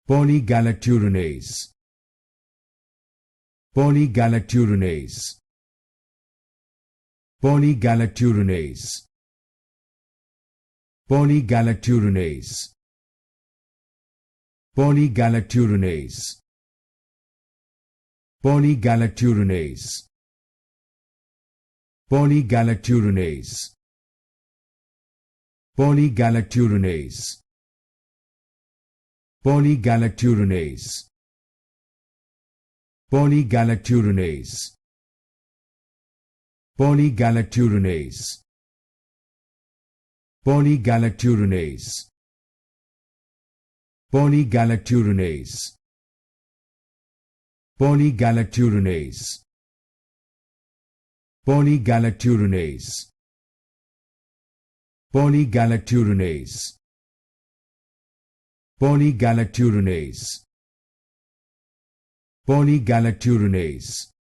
Polygalacturonase. Polygalacturonase. Polygalacturonase. Polygalacturonase. Polygalacturonase. Polygalacturonase. Polygalacturonase. Polygalacturonase. Polygalacturonase. Polygalacturonase. Polygalacturonase. Polygalacturonase. Polygalacturonase. Polygalacturonase. Polygalacturonase. Polygalacturonase. Polygalacturonase. Polygalacturonase.